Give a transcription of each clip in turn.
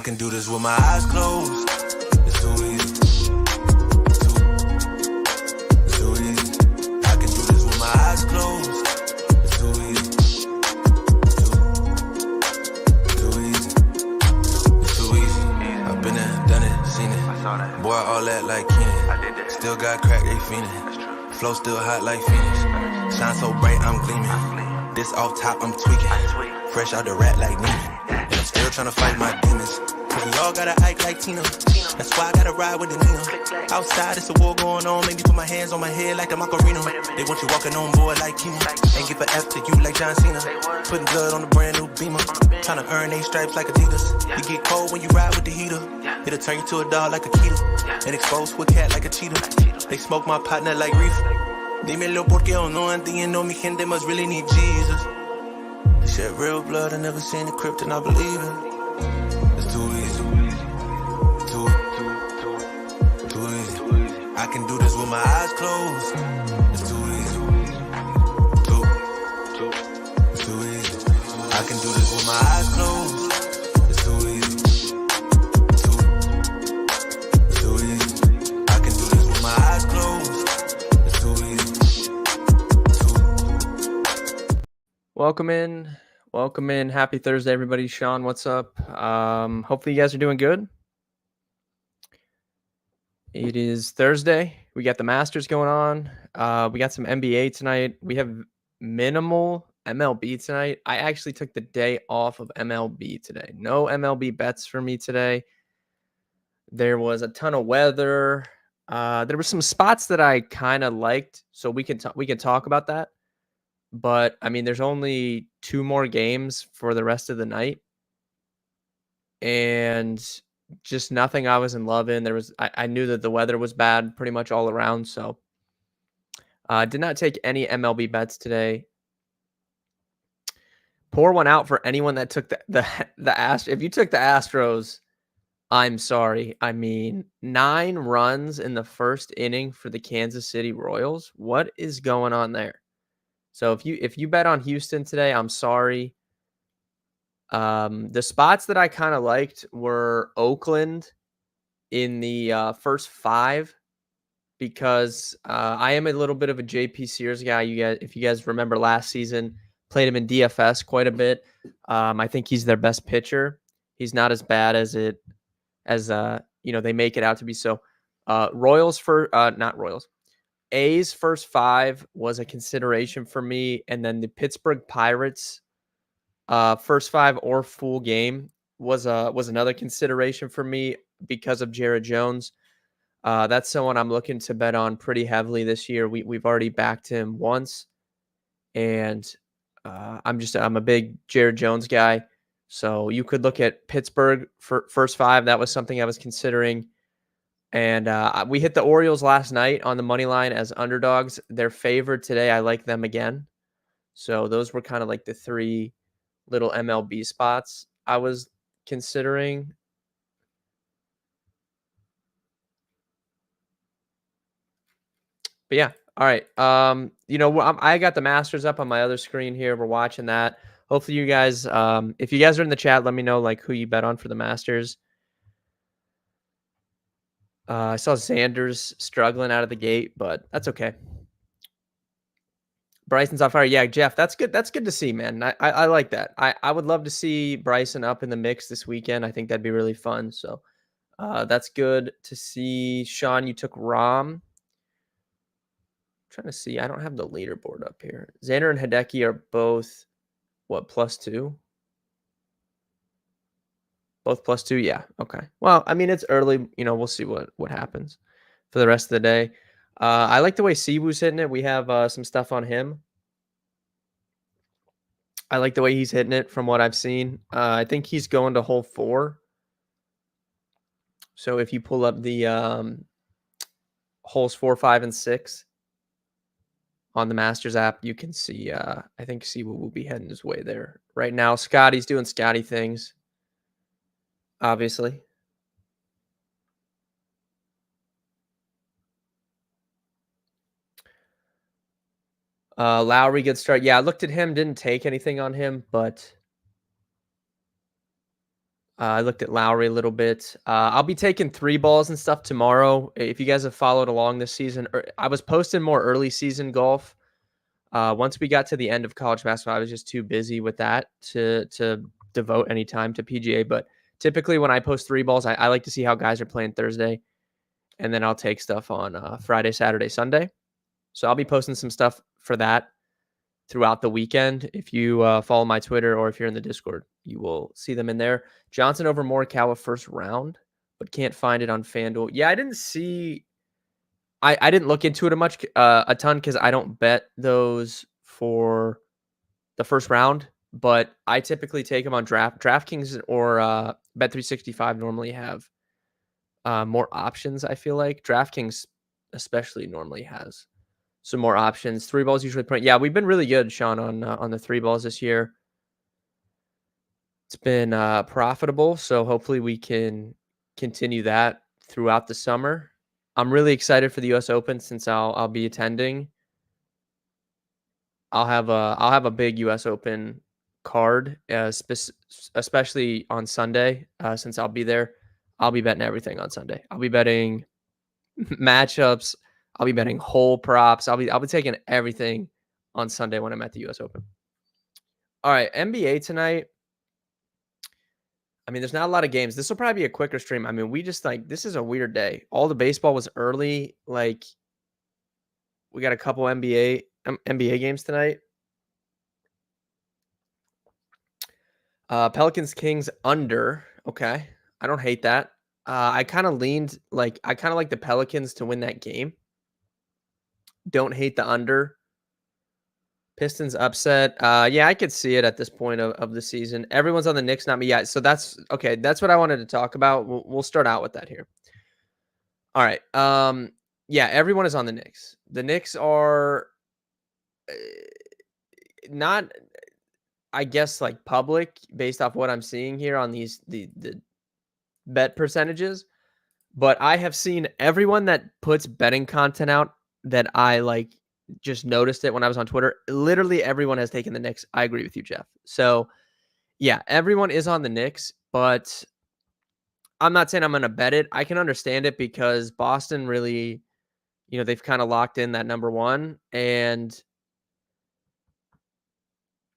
can do this with my eyes closed. It's too easy. It's too easy. I can do this with my eyes closed. It's too easy. Too easy. It's too easy. I've been there, done it, seen it. Boy, all that like Kenny. Still got crack, they fiendin'. Flow still hot like Phoenix. Shine so bright, I'm gleaming. This off top, I'm tweaking. Fresh out the rat like Neiman. And I'm still tryna fight my demons. Cause we all gotta act like Tina. That's why I gotta ride with the Nina. Outside, it's a war going on. Maybe put my hands on my head like the Macarena. They want you walking on board like Kina. Ain't give a F to you like John Cena. Putting blood on a brand new Beamer. Tryna earn they stripes like Adidas. You get cold when you ride with the heater. It'll turn you to a dog like a Keeta. And expose to a cat like a cheetah. They smoke my partner like reefer. Dímelo porque yo no entiendo. Mi gente must really need Jesus. They shed real blood. I never seen the crypt and I believe it. It's too easy. Too easy. I can do this with my eyes closed. It's too easy. It's too easy. I can do this with my eyes closed. It's too easy. Too easy. I can do this with my eyes closed. It's too easy. Welcome in. Happy Thursday, everybody. Sean, what's up? Hopefully you guys are doing good. It is Thursday. We got the Masters going on. We got some NBA tonight. We have minimal MLB tonight. I actually took the day off of MLB today. No MLB bets for me today. There was a ton of weather. There were some spots that I kind of liked, so we can talk about that. But I mean, there's only 2 more games for the rest of the night, and just nothing I was in love in. I knew that the weather was bad pretty much all around, so did not take any MLB bets today. Pour one out for anyone that took the Astros. If you took the Astros, I'm sorry. I mean, 9 runs in the first inning for the Kansas City Royals. What is going on there? So if you bet on Houston today, I'm sorry. The spots that I kind of liked were Oakland in the first 5 because I am a little bit of a JP Sears guy. If you guys remember last season, played him in DFS quite a bit. I think he's their best pitcher. He's not as bad as they make it out to be. So A's first 5 was a consideration for me, and then the Pittsburgh Pirates first 5 or full game was another consideration for me because of Jared Jones. That's someone I'm looking to bet on pretty heavily this year. We've already backed him once, and I'm a big Jared Jones guy. So you could look at Pittsburgh for first 5. That was something I was considering. And we hit the Orioles last night on the money line as underdogs. They're favored today. I like them again. So those were kind of like the 3 little MLB spots I was considering. But yeah, all right. I got the Masters up on my other screen here. We're watching that. Hopefully you guys, if you guys are in the chat, let me know like who you bet on for the Masters. I saw Xander's struggling out of the gate, but that's okay. Bryson's on fire. Yeah, Jeff, that's good. That's good to see, man. I like that. I would love to see Bryson up in the mix this weekend. I think that'd be really fun. So that's good to see. Sean, you took Rom. I'm trying to see. I don't have the leaderboard up here. Xander and Hideki are both, +2? Both +2? Yeah. Okay. Well, I mean, it's early. We'll see what happens for the rest of the day. I like the way Siwoo's hitting it. We have some stuff on him. I like the way he's hitting it from what I've seen. I think he's going to hole 4. So if you pull up the holes 4, 5, and 6 on the Masters app, you can see, I think Siwoo will be heading his way there. Right now, Scotty's doing Scotty things, obviously. Lowry, good start. Yeah, I looked at him, didn't take anything on him, but I looked at Lowry a little bit. I'll be taking three balls and stuff tomorrow. If you guys have followed along this season, I was posting more early season golf. Once we got to the end of college basketball, I was just too busy with that to devote any time to PGA. But typically, when I post three balls, I like to see how guys are playing Thursday, and then I'll take stuff on Friday, Saturday, Sunday. So I'll be posting some stuff for that throughout the weekend. If you follow my Twitter or if you're in the Discord, you will see them in there. Johnson over Morikawa first round, but can't find it on FanDuel. Yeah, I didn't see. I didn't look into it a ton because I don't bet those for the first round. But I typically take them on DraftKings or Bet365. Normally have more options. I feel like DraftKings especially normally has some more options. Three balls usually print. Yeah, we've been really good, Sean, on the three balls this year. It's been profitable, so hopefully we can continue that throughout the summer. I'm really excited for the U.S. Open since I'll be attending. I'll have a big U.S. Open card, especially on Sunday, since I'll be there. I'll be betting everything on Sunday. I'll be betting matchups. I'll be betting hole props. I'll be taking everything on Sunday when I'm at the U.S. Open. All right, NBA tonight. I mean, there's not a lot of games. This will probably be a quicker stream. I mean, we just this is a weird day. All the baseball was early. Like, we got a couple NBA games tonight. Pelicans Kings under. Okay, I don't hate that. I kind of like the Pelicans to win that game. Don't hate the under. Pistons upset. Yeah, I could see it at this point of the season. Everyone's on the Knicks, not me yet. So that's okay. That's what I wanted to talk about. We'll start out with that here. All right. Yeah, everyone is on the Knicks. The Knicks are not, I guess, like public based off what I'm seeing here on the bet percentages. But I have seen everyone that puts betting content out that I like just noticed it when I was on Twitter. Literally everyone has taken the Knicks. I agree with you, Jeff. So yeah, everyone is on the Knicks, but I'm not saying I'm going to bet it. I can understand it because Boston really, they've kind of locked in that number one, and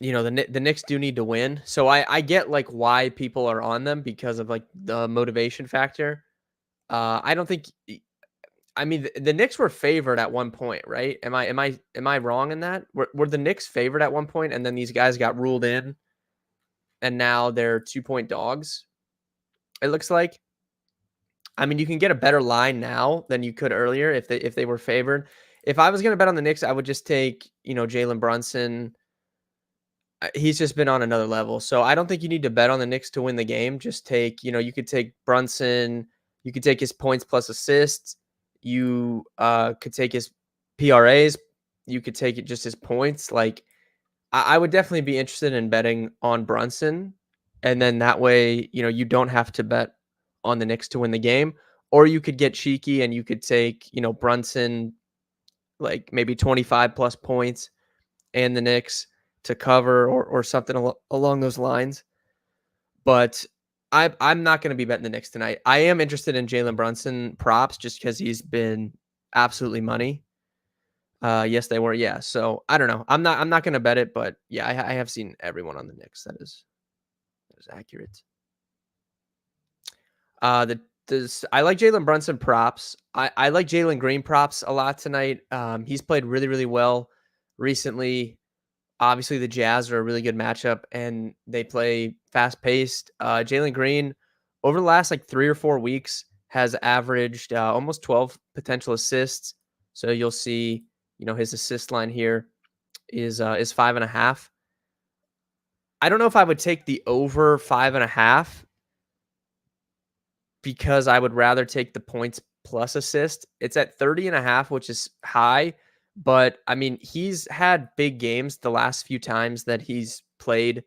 the Knicks do need to win. So I get like why people are on them because of like the motivation factor. I don't think. I mean, the Knicks were favored at one point, right? Am I wrong in that? Were the Knicks favored at one point, and then these guys got ruled in, and now they're 2-point dogs? It looks like. I mean, you can get a better line now than you could earlier if they were favored. If I was going to bet on the Knicks, I would just take Jalen Brunson. He's just been on another level, so I don't think you need to bet on the Knicks to win the game. Just take you could take Brunson. You could take his points plus assists. You could take his PRAs. You could take it just his points. Like I would definitely be interested in betting on Brunson, and then that way you don't have to bet on the Knicks to win the game. Or you could get cheeky and you could take Brunson, like maybe 25 plus points, and the Knicks to cover or something along those lines. But I'm not going to be betting the Knicks tonight. I am interested in Jalen Brunson props just because he's been absolutely money. Yes, they were. Yeah. So I don't know. I'm not going to bet it, but yeah, I have seen everyone on the Knicks. That is accurate. I like Jalen Brunson props. I like Jalen Green props a lot tonight. He's played really, really well recently. Obviously, the Jazz are a really good matchup, and they play fast-paced. Jalen Green, over the last 3 or 4 weeks, has averaged almost 12 potential assists. So you'll see, his assist line here is 5.5. I don't know if I would take the over 5.5 because I would rather take the points plus assist. It's at 30.5, which is high. But I mean, he's had big games the last few times that he's played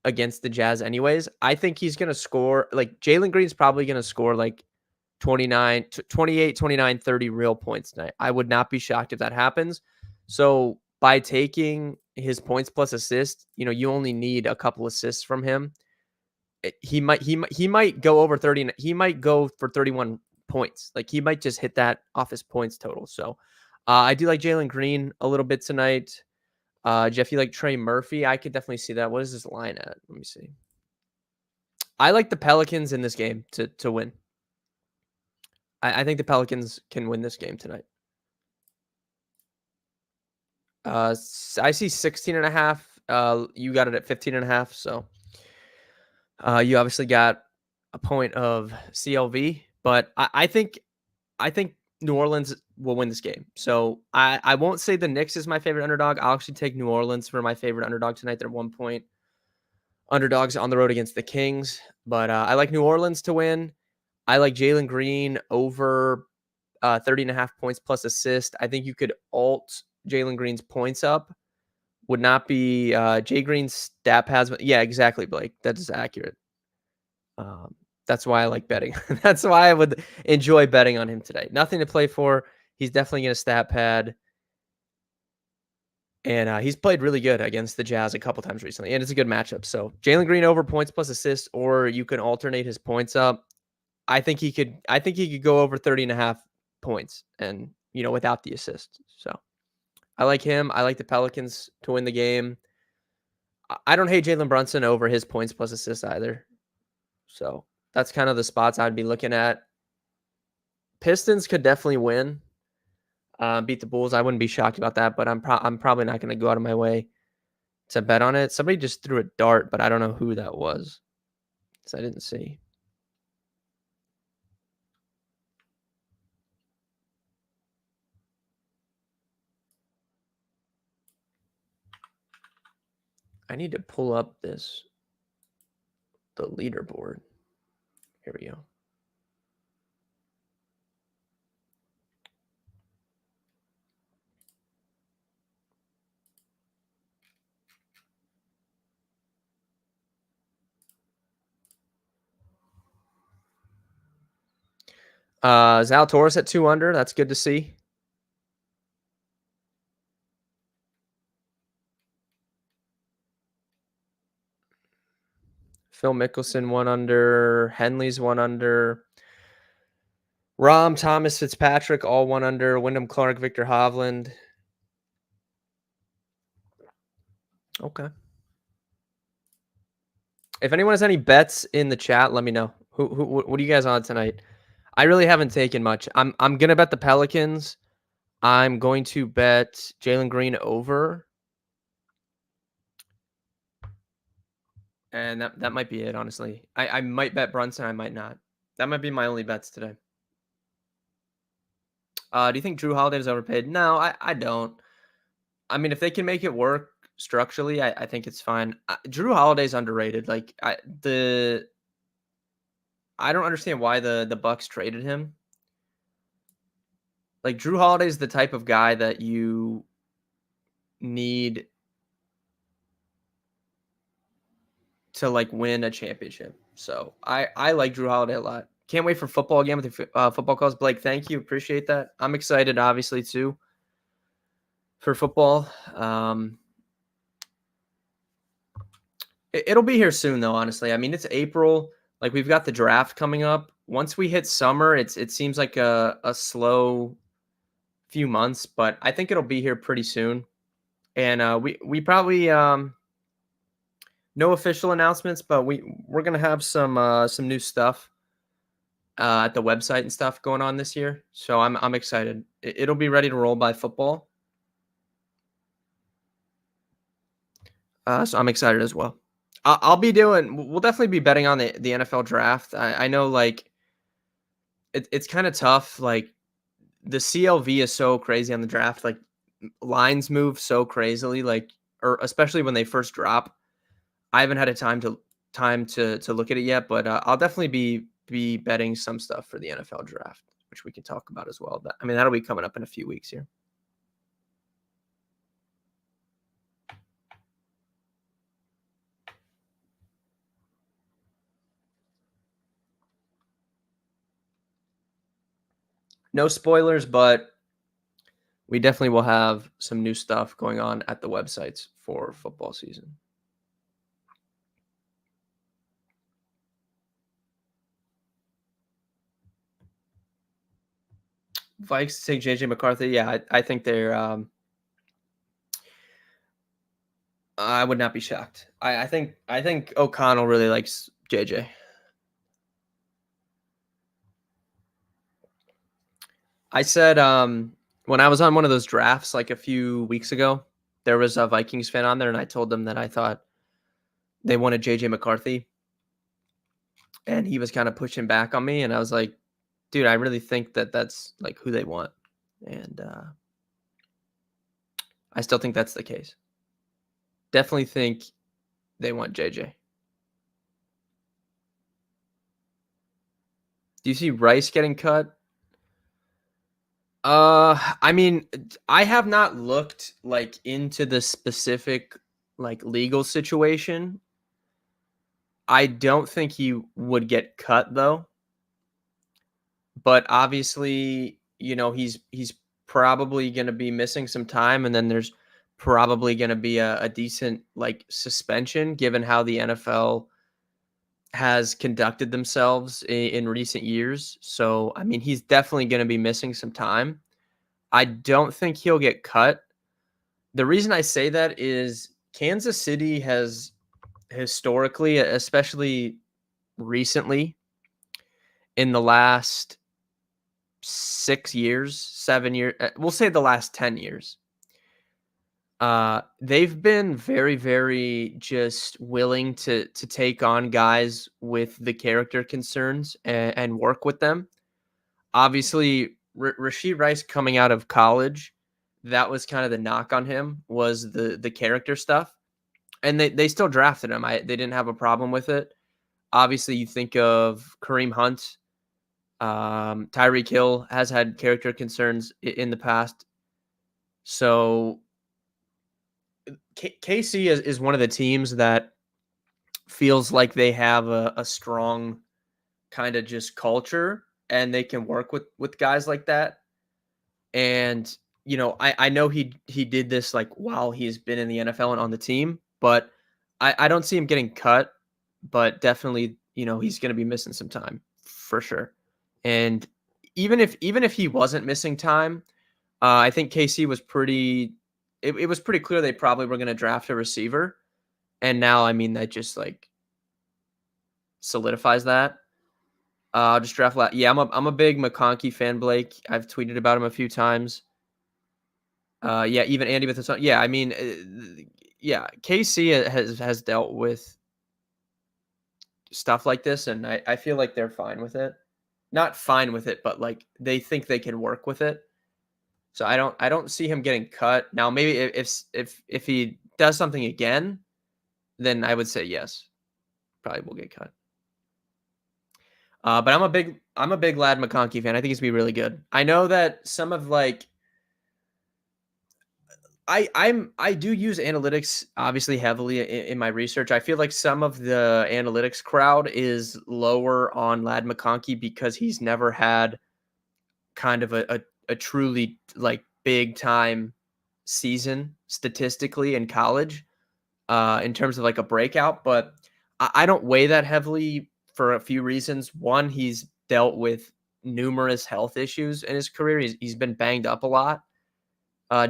against the Jazz anyways. I think he's going to score, Jalen Green's probably going to score 28, 29, 30 real points tonight. I would not be shocked if that happens. So by taking his points plus assist, you only need a couple assists from him. he might go over 30. He might go for 31 points. Like he might just hit that off his points total. So I do like Jalen Green a little bit tonight. Jeff, you like Trey Murphy? I could definitely see that. What is this line at? Let me see. I like the Pelicans in this game to win. I think the Pelicans can win this game tonight. I see 16.5. You got it at 15.5. So you obviously got a point of CLV, but I think New Orleans will win this game. So I won't say the Knicks is my favorite underdog. I'll actually take New Orleans for my favorite underdog tonight. They're 1 point underdogs on the road against the Kings, but I like New Orleans to win. I like Jalen Green over 30.5 points plus assist. I think you could alt Jalen Green's points up. Would not be Jay Green's stat pads. But yeah, exactly, Blake. That is accurate. That's why I like betting. That's why I would enjoy betting on him today. Nothing to play for. He's definitely going to stat pad. And he's played really good against the Jazz a couple times recently. And it's a good matchup. So Jalen Green over points plus assists, or you can alternate his points up. I think he could go over 30.5 points and without the assist. So I like him. I like the Pelicans to win the game. I don't hate Jalen Brunson over his points plus assists either. So that's kind of the spots I'd be looking at. Pistons could definitely win, beat the Bulls. I wouldn't be shocked about that, but I'm probably not going to go out of my way to bet on it. Somebody just threw a dart, but I don't know who that was, because I didn't see. I need to pull up the leaderboard. Here we go. Zalatoris at 2 under. That's good to see. Phil Mickelson 1 under. Henley's 1 under. Rahm, Thomas, Fitzpatrick all 1 under. Wyndham Clark, Victor Hovland. Okay. If anyone has any bets in the chat, let me know. What are you guys on tonight? I really haven't taken much. I'm gonna bet the Pelicans. I'm going to bet Jalen Green over. And that might be it, honestly. I might bet Brunson, I might not. That might be my only bets today. Do you think Drew Holiday is overpaid? No, I don't. I mean, if they can make it work structurally, I think it's fine. Drew Holiday's underrated. Like I don't understand why the Bucks traded him. Like Drew Holiday's the type of guy that you need to like win a championship. So I like Drew Holiday a lot. Can't wait for football again with the football calls. Blake, thank you. Appreciate that. I'm excited, obviously, too, for football. It'll be here soon, though, honestly. I mean, it's April. Like, we've got the draft coming up. Once we hit summer, it seems like a slow few months, but I think it'll be here pretty soon. And we probably no official announcements, but we're gonna have some new stuff at the website and stuff going on this year. So I'm excited. It'll be ready to roll by football. So I'm excited as well. We'll definitely be betting on the NFL draft. I know like it's kind of tough. Like the CLV is so crazy on the draft. Like lines move so crazily, like, or especially when they first drop. I haven't had a time to look at it yet, but I'll definitely be betting some stuff for the NFL draft, which we can talk about as well. I mean, that'll be coming up in a few weeks here. No spoilers, but we definitely will have some new stuff going on at the websites for football season. Vikes take JJ McCarthy. Yeah, I think they're. I would not be shocked. I think O'Connell really likes JJ. I said when I was on one of those drafts like a few weeks ago, there was a Vikings fan on there, and I told them that I thought they wanted JJ McCarthy, and he was kind of pushing back on me, and I was like, dude, I really think that that's like who they want, and I still think that's the case. Definitely think they want JJ. Do you see Rice getting cut? I mean, I have not looked like into the specific like legal situation. I don't think he would get cut though, but obviously, he's probably going to be missing some time, and then there's probably going to be a decent like suspension given how the NFL has conducted themselves in recent years. So, I mean, he's definitely going to be missing some time. I don't think he'll get cut. The reason I say that is Kansas City has historically, especially recently in the last 6 years, 7 years, we'll say the last 10 years, they've been very, very just willing to take on guys with the character concerns and work with them. Obviously, Rashid Rice coming out of college, that was kind of the knock on him was the character stuff, and they still drafted him. They didn't have a problem with it. Obviously, you think of Kareem Hunt, Tyreek Hill has had character concerns in the past. So KC is one of the teams that feels like they have a strong kind of just culture, and they can work with guys like that. And I know he did this like while he's been in the NFL and on the team, but I don't see him getting cut. But definitely, he's going to be missing some time for sure. And even if he wasn't missing time, I think KC was pretty. It was pretty clear they probably were going to draft a receiver, and now I mean that just like solidifies that. I'll just draft. Yeah, I'm a big McConkey fan, Blake. I've tweeted about him a few times. Yeah, even Andy with his own. Yeah, I mean, yeah, KC has dealt with stuff like this, and I feel like they're fine with it. Not fine with it, but like they think they can work with it. So I don't see him getting cut. Now maybe if he does something again, then I would say yes, probably will get cut. But I'm a big Lad McConkey fan. I think he's gonna be really good. I know that some of like I do use analytics obviously heavily in my research. I feel like some of the analytics crowd is lower on Lad McConkey because he's never had kind of a truly like big time season statistically in college in terms of like a breakout. But I don't weigh that heavily for a few reasons. One, he's dealt with numerous health issues in his career. He's been banged up a lot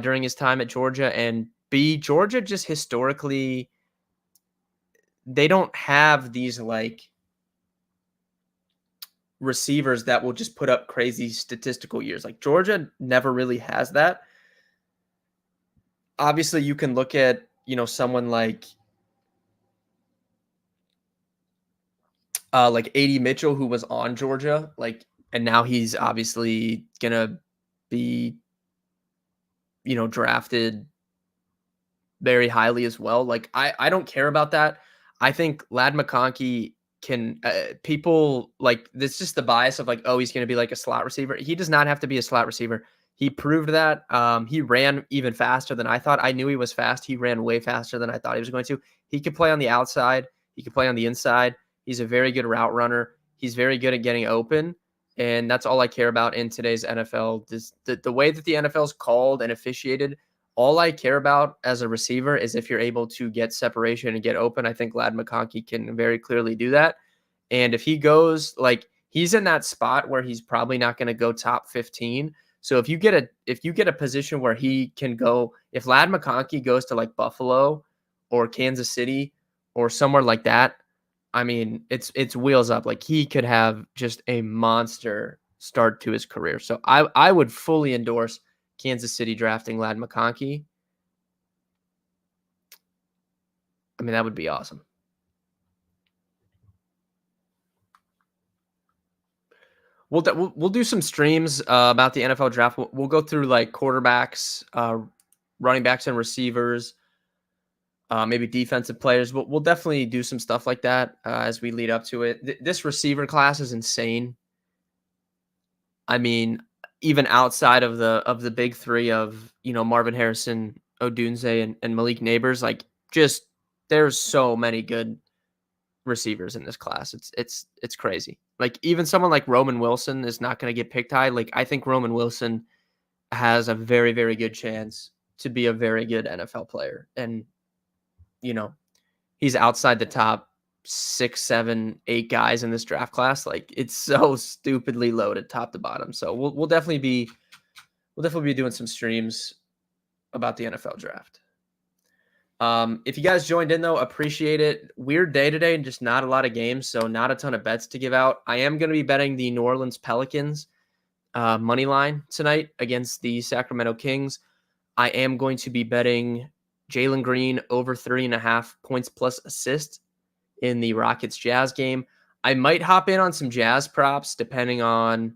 during his time at Georgia, and B, Georgia just historically they don't have these like receivers that will just put up crazy statistical years. Like Georgia never really has that. Obviously, you can look at someone like A.D. Mitchell who was on Georgia, like, and now he's obviously gonna be drafted very highly as well. Like I don't care about that. I think Lad McConkey can people like this just the bias of like, oh, he's going to be like a slot receiver. He does not have to be a slot receiver. He proved that. He ran even faster than I thought. I knew he was fast. He ran way faster than I thought he was going to. He could play on the outside. He could play on the inside. He's a very good route runner. He's very good at getting open. And that's all I care about in today's NFL. The way that the NFL is called and officiated, all I care about as a receiver is if you're able to get separation and get open. I think Lad McConkey can very clearly do that. And if he goes, like, he's in that spot where he's probably not going to go top 15. So if you get a position where he can go, if Ladd McConkey goes to like Buffalo or Kansas City or somewhere like that, I mean, it's wheels up. Like he could have just a monster start to his career. So I would fully endorse Kansas City drafting Ladd McConkey. I mean, that would be awesome. We'll do some streams about the NFL draft. We'll go through like quarterbacks, running backs, and receivers, maybe defensive players. We'll definitely do some stuff like that as we lead up to it. This receiver class is insane. I mean, even outside of the big three of Marvin Harrison, Odunze, and Malik Neighbors, like just there's so many good receivers in this class. It's crazy. Like even someone like Roman Wilson is not going to get picked high. Like I think Roman Wilson has a very, very good chance to be a very good NFL player. And he's outside the top 6, 7, 8 guys in this draft class. Like it's so stupidly loaded top to bottom. So we'll definitely be doing some streams about the NFL draft. If you guys joined in though, appreciate it. Weird day today and just not a lot of games, so not a ton of bets to give out. I am going to be betting the New Orleans Pelicans money line tonight against the Sacramento Kings. I am going to be betting Jalen Green over 3.5 points plus assist in the Rockets Jazz game. I might hop in on some Jazz props depending on.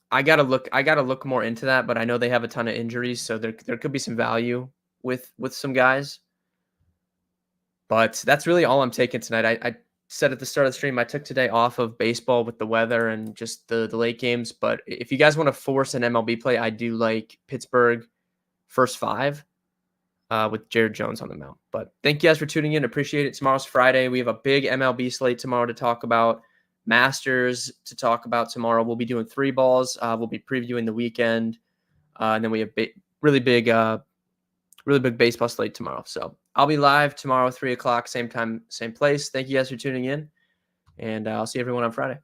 I gotta look more into that, but I know they have a ton of injuries, so there could be some value with some guys. But that's really all I'm taking tonight. I said at the start of the stream, I took today off of baseball with the weather and just the late games. But if you guys want to force an MLB play, I do like Pittsburgh first 5 with Jared Jones on the mound. But thank you guys for tuning in. Appreciate it. Tomorrow's Friday. We have a big MLB slate tomorrow to talk about. Masters to talk about tomorrow. We'll be doing 3 balls. We'll be previewing the weekend. And then we have really big baseball slate tomorrow. So I'll be live tomorrow, 3 o'clock, same time, same place. Thank you guys for tuning in, and I'll see everyone on Friday.